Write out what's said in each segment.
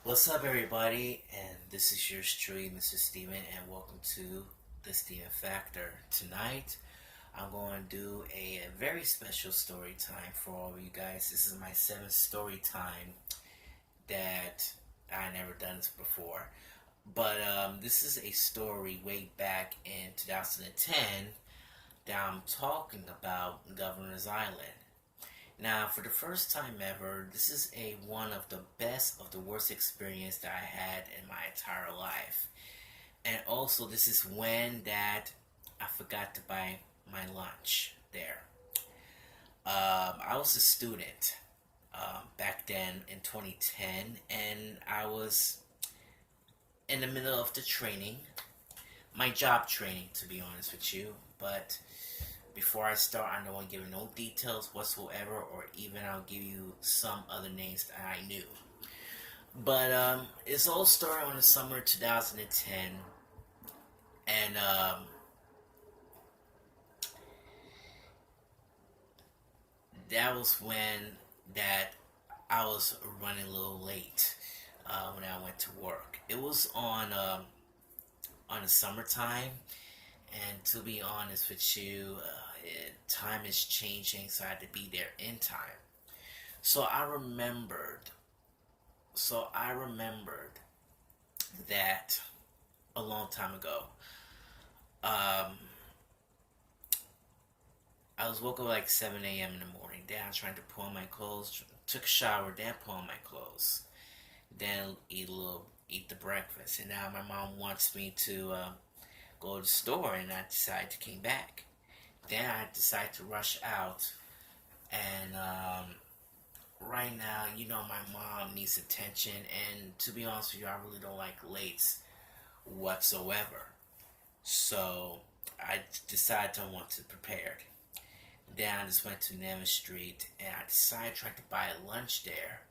What's up, everybody? And this is yours truly, Mr. Steven, and welcome to the Steven Factor. Tonight, I'm going to do a very special story time for all of you guys. This is my seventh story time that I never done this before. But this is a story way back in 2010 that I'm talking about Governor's Island. Now, for the first time ever, this is a one of the best of the worst experience that I had in my entire life. And also, this is when that I forgot to buy my lunch there. I was a student back then in 2010, and I was in the middle of the training, my job training, to be honest with you. But before I start, I don't want to give no details whatsoever, or even I'll give you some other names that I knew. But it's all started on the summer 2010, and that was when that I was running a little late when I went to work. It was on the summertime, and to be honest with you, time is changing, so I had to be there in time. So I remembered. So I remembered that a long time ago. Um, I was woke up like 7 a.m. in the morning. Then I was trying to put on my clothes, took a shower, then put on my clothes, then eat the breakfast. And now my mom wants me to go to the store, and I decided to came back. Then I decided to rush out, and right now, my mom needs attention, and to be honest with you, I really don't like lates whatsoever. So I decided I want to prepare. Then I just went to Nevin Street, and I decided to try to buy a lunch there,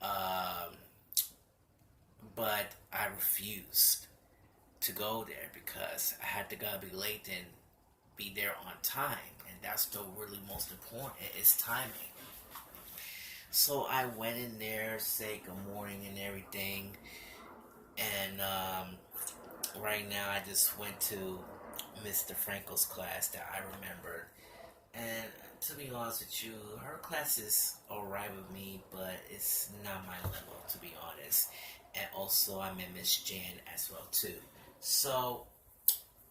um, but I refused to go there because I had to gotta be late and be there on time, and that's the really most important. It's timing. So I went in there, say good morning and everything, and right now I just went to Mr. Frankel's class that I remembered, and to be honest with you, her class is alright with me, but it's not my level, to be honest. And also I met Miss Jan as well too. So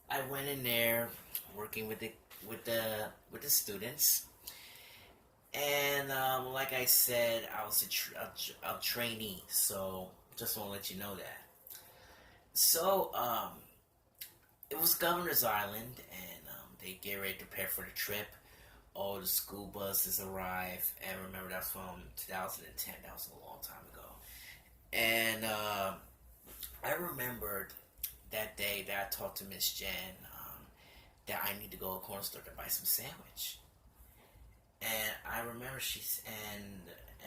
I went in there working with the students, and like I said, I was a trainee, so just want to let you know that. So it was Governor's Island, and they get ready to prepare for the trip. All the school buses arrive, and remember that's from 2010. That was a long time ago. And I remembered that day that I talked to Miss Jen that I need to go to a corner store to buy some sandwich. And I remember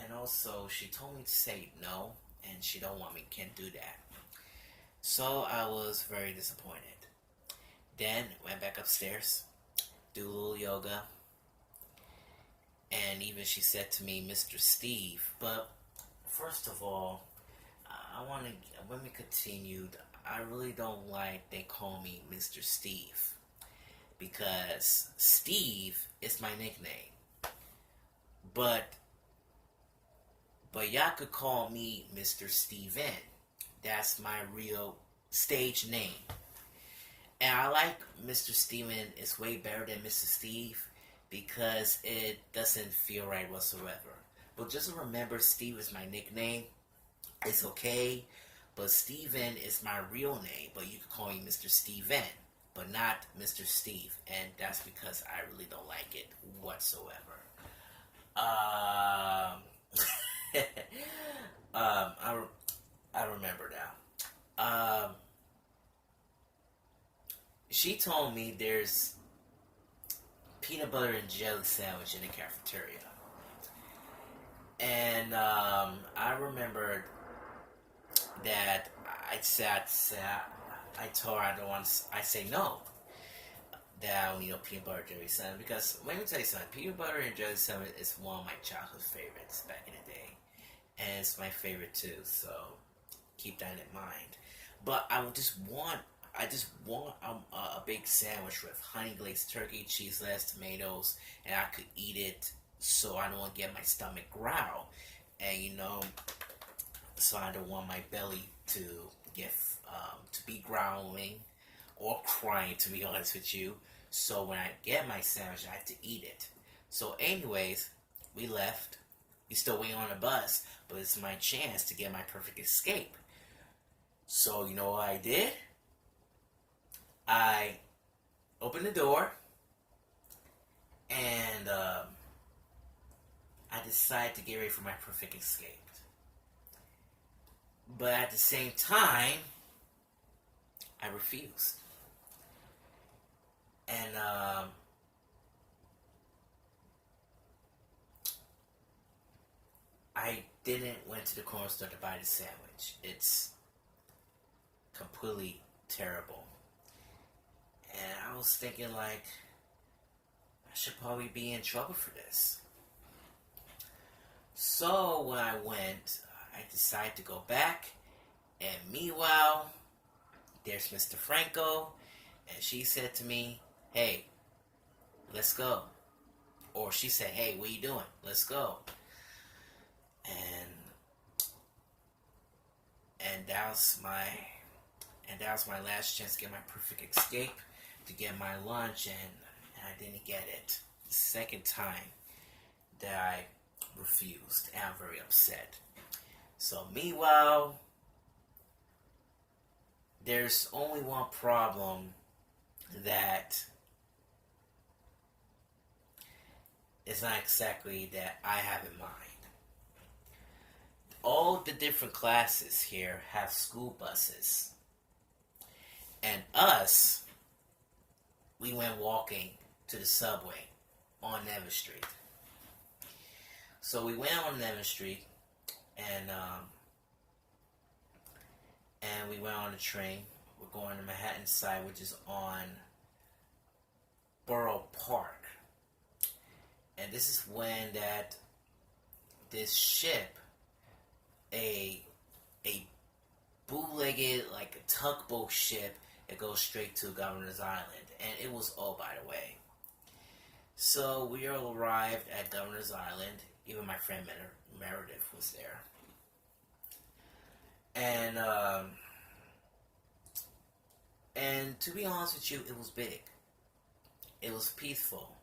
and also she told me to say no, and she don't want me can't do that. So I was very disappointed. Then went back upstairs, do a little yoga, and even she said to me, Mr. Steve. But first of all, I want to when we continued, I really don't like they call me Mr. Steve because Steve is my nickname. But y'all could call me Mr. Steven. That's my real stage name. And I like Mr. Steven is way better than Mr. Steve because it doesn't feel right whatsoever. But just remember, Steve is my nickname. It's okay, but Steven is my real name. But you can call me Mr. Steven, but not Mr. Steve, and that's because I really don't like it whatsoever. Um, um, I, I remember now. She told me there's peanut butter and jelly sandwich in the cafeteria, and I remembered that I told her I don't want. I say no. That I don't need no peanut butter and jelly sandwich because let me tell you something. Peanut butter and jelly sandwich is one of my childhood favorites back in the day, and it's my favorite too. So keep that in mind. But I just want a big sandwich with honey glazed turkey, cheese, lettuce, tomatoes, and I could eat it so I don't get my stomach growl. And so I don't want my belly to get to be growling or crying, to be honest with you. So when I get my sandwich, I have to eat it. So, anyways, we left. We still waiting on the bus, but it's my chance to get my perfect escape. So, you know what I did? I opened the door and I decided to get ready for my perfect escape. But at the same time, I refused. And I didn't went to the corner store to buy the sandwich. It's completely terrible. And I was thinking like I should probably be in trouble for this. So when I went, I decided to go back, and meanwhile, there's Mr. Franco, and she said to me, "Hey, let's go." Or she said, "Hey, what are you doing? Let's go." And and that was my last chance to get my perfect escape, to get my lunch, and I didn't get it. The second time that I refused, and I'm very upset. So meanwhile, there's only one problem that is not exactly that I have in mind. All the different classes here have school buses. And us, we went walking to the subway on Neville Street. So we went on Neville Street, and we went on the train. We're going to Manhattan side, which is on Borough Park. And this is when that this ship, a bootlegged, like a tugboat ship, it goes straight to Governor's Island, and it was all, by the way. So we all arrived at Governor's Island. Even my friend Meredith was there, and to be honest with you, it was big. It was peaceful,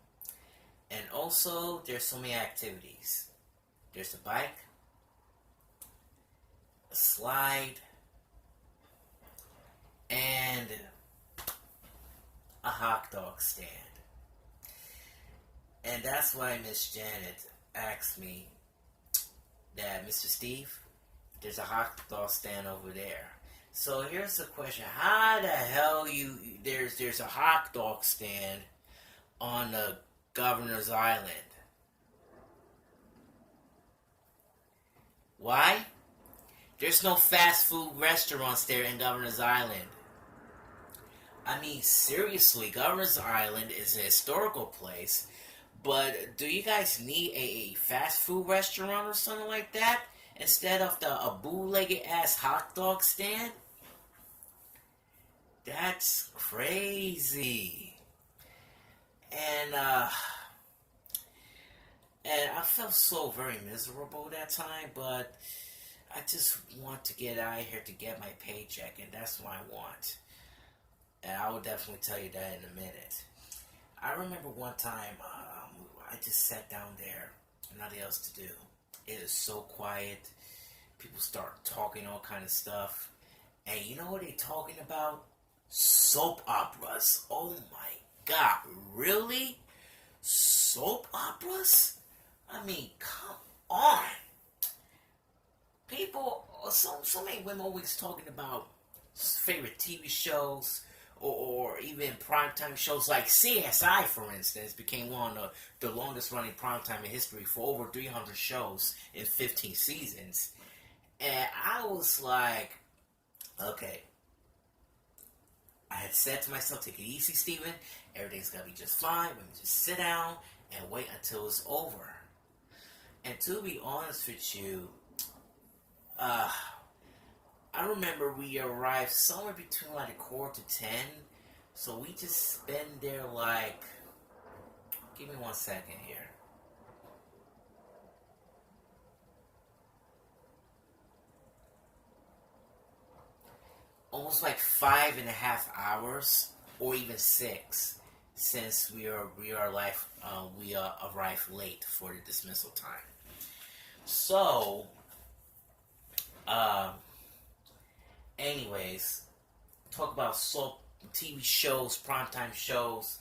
and also there's so many activities. There's a bike, a slide, and a hot dog stand. And that's why Miss Janet asked me that, "Mr. Steve, there's a hot dog stand over there." So here's the question: how the hell there's a hot dog stand on the Governor's Island? Why? There's no fast food restaurants there in Governor's Island. I mean, seriously, Governor's Island is a historical place, but do you guys need a fast food restaurant or something like that instead of a bootlegged ass hot dog stand? That's crazy. And I felt so very miserable that time, but I just want to get out of here to get my paycheck, and that's what I want. And I will definitely tell you that in a minute. I remember one time, I just sat down there, nothing else to do. It is so quiet. People start talking all kind of stuff. And you know what they're talking about? Soap operas. Oh my God, really? Soap operas? I mean, come on. People, so many women always talking about favorite TV shows, or even primetime shows like CSI, for instance, became one of the longest running primetime in history for over 300 shows in 15 seasons. And I was like, okay. I had said to myself, take it easy, Steven. Everything's going to be just fine. Let me just sit down and wait until it's over. And to be honest with you, I I remember we arrived somewhere between like a quarter to 10. So we just spent there like, give me 1 second here. Almost like 5.5 hours, or even 6, since we arrived late for the dismissal time. So, um, anyways, talk about soap TV shows, primetime shows.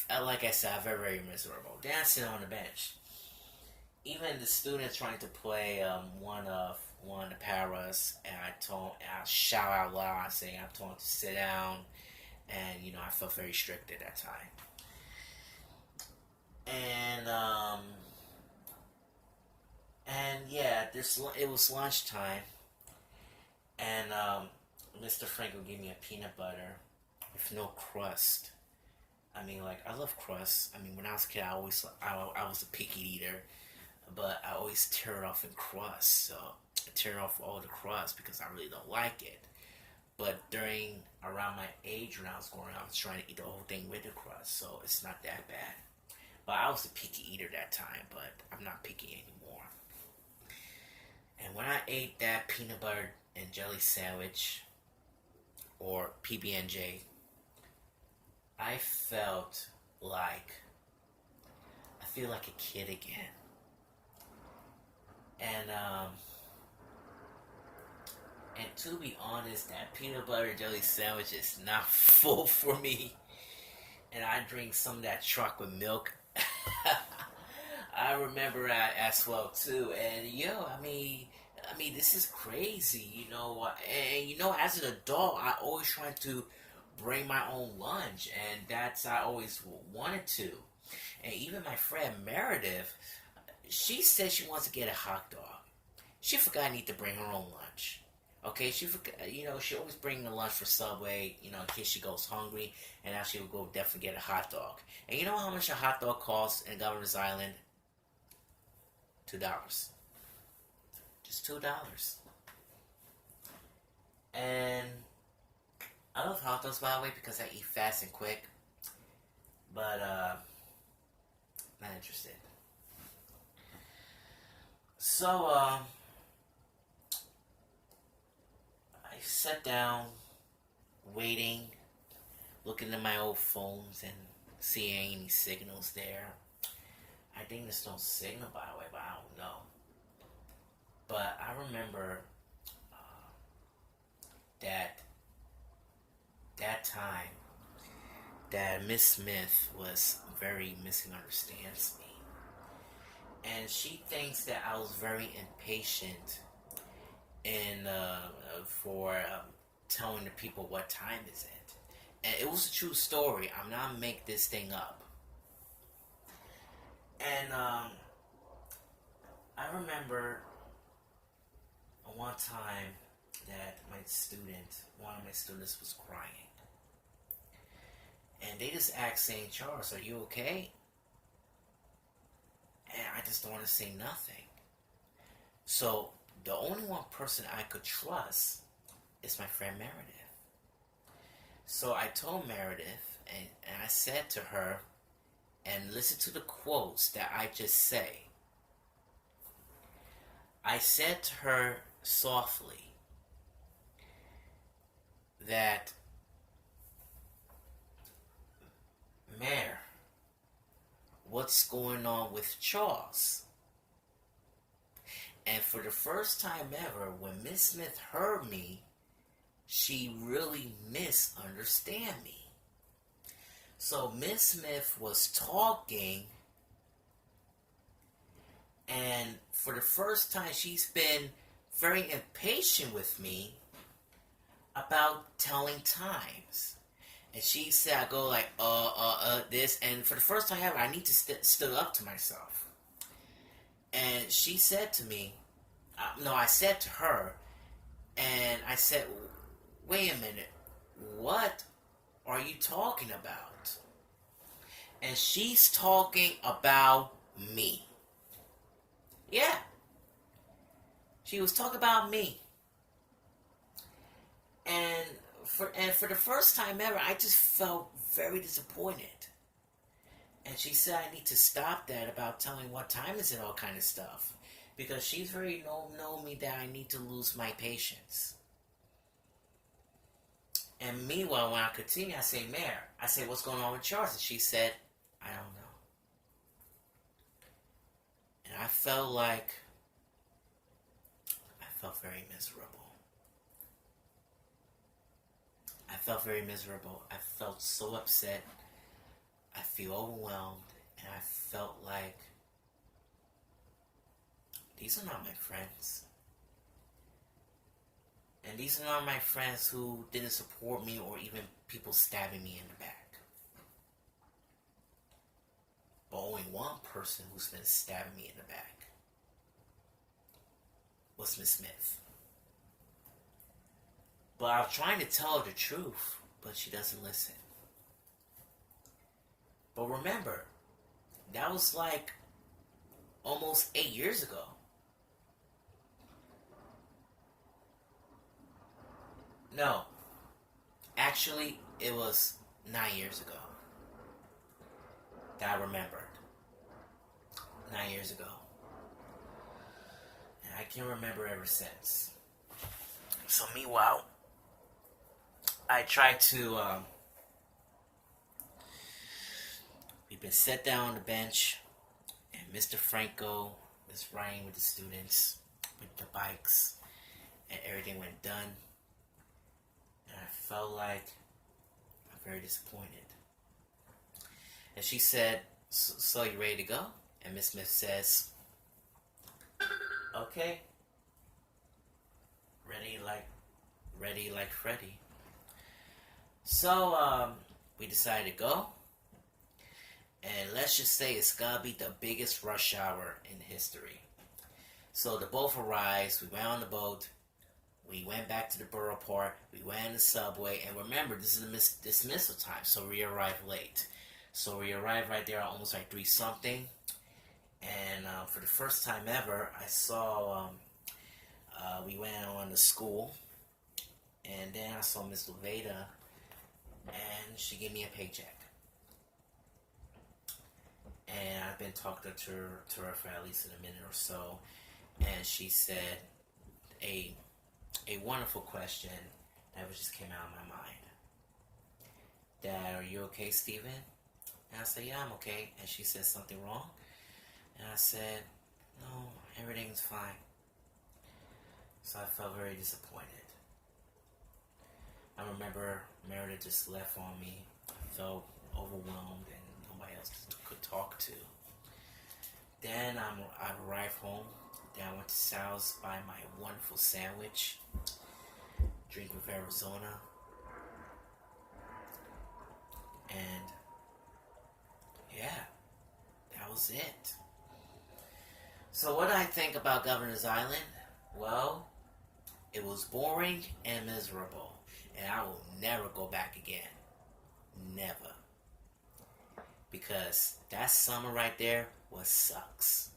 Like I said, I'm very, very miserable. Dancing on the bench. Even the students trying to play one of the paras, and I shout out loud, saying I told him to sit down, and I felt very strict at that time. And yeah, it was lunchtime, and Mr. Frank would give me a peanut butter with no crust. I mean, like, I love crust. I mean, when I was a kid, I was a picky eater, but I always tear it off in crust. So I tear off all the crust because I really don't like it. But around my age when I was growing up, I was trying to eat the whole thing with the crust, so it's not that bad. But I was a picky eater that time, but I'm not picky anymore. And when I ate that peanut butter and jelly sandwich, or PB&J, I feel like a kid again. And to be honest, that peanut butter and jelly sandwich is not full for me. And I drink some of that chocolate milk. I remember that as well too. And this is crazy, And as an adult, I always try to bring my own lunch, and I always wanted to. And even my friend Meredith, she said she wants to get a hot dog. She forgot I need to bring her own lunch. Okay, she forgot. She always bring the lunch for Subway. In case she goes hungry, and now she will go definitely get a hot dog. And you know how much a hot dog costs in Governor's Island? $2. Just $2. And I love hot dogs, by the way, because I eat fast and quick. But not interested. So I sat down, waiting, looking at my old phones and seeing any signals there. I think there's no signal, by the way, but I don't know. But I remember that time that Miss Smith was very misunderstands me. And she thinks that I was very impatient for telling the people what time is it. And it was a true story. I'm not make this thing up. And I remember one time that one of my students was crying. And they just asked, saying, "Charles, are you okay?" And I just don't want to say nothing. So the only one person I could trust is my friend Meredith. So I told Meredith, and I said to her, and listen to the quotes that I just say. I said to her softly that, "Mare, what's going on with Charles?" And for the first time ever, when Miss Smith heard me, she really misunderstood me. So Miss Smith was talking, and for the first time, she's been very impatient with me about telling times. And she said, I go like, this. And for the first time ever, I need to stood up to myself. And she said to me, I said to her, and I said, "Wait a minute, what are you talking about?" And she's talking about me. Yeah. She was talking about me. And for the first time ever, I just felt very disappointed. And she said I need to stop that about telling what time is it, all kind of stuff, because she's very know me that I need to lose my patience. And meanwhile, when I continue, I say, Mayor, I say, what's going on with Charles? And she said, I don't know. And I felt very miserable. I felt very miserable. I felt so upset. I feel overwhelmed. And I felt like these are not my friends. And these are not my friends who didn't support me, or even people stabbing me in the back. But only one person who's been stabbing me in the back was Miss Smith. But I'm trying to tell her the truth, but she doesn't listen. But remember, that was like almost 8 years ago. No, actually, it was 9 years ago that I remembered. 9 years ago. And I can remember ever since. So meanwhile, I tried to, we've been set down on the bench, and Mr. Franco is riding with the students, with the bikes, and everything went done. And I felt like I'm very disappointed. And she said, so you ready to go? And Miss Smith says, okay. Ready like Freddy. So, we decided to go. And let's just say it's gotta be the biggest rush hour in history. So the boat arrives, we went on the boat, we went back to the borough park, we went in the subway, and remember, this is the dismissal time, so we arrived late. So we arrived right there at almost like 3 something. And for the first time ever, I saw, we went on to school, and then I saw Miss Levada, and she gave me a paycheck. And I've been talking to her for at least a minute or so, and she said a wonderful question that just came out of my mind. Dad, are you okay, Steven? And I said, yeah, I'm okay. And she said, something wrong? And I said, no, everything's fine. So I felt very disappointed. I remember Meredith just left on me. I felt overwhelmed and nobody else could talk to. Then I arrived home. Then I went to Sal's, buy my wonderful sandwich, drink with Arizona, and yeah, that was it. So what I think about Governor's Island? Well, it was boring and miserable, and I will never go back again. Never. Because that summer right there was sucks.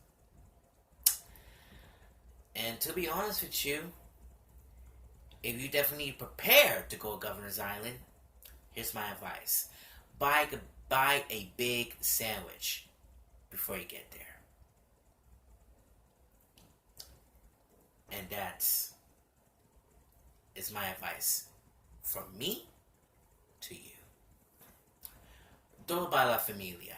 And to be honest with you, if you definitely prepared to go to Governor's Island, here's my advice. Buy a big sandwich before you get there. And that's is my advice from me to you. Todo para la familia.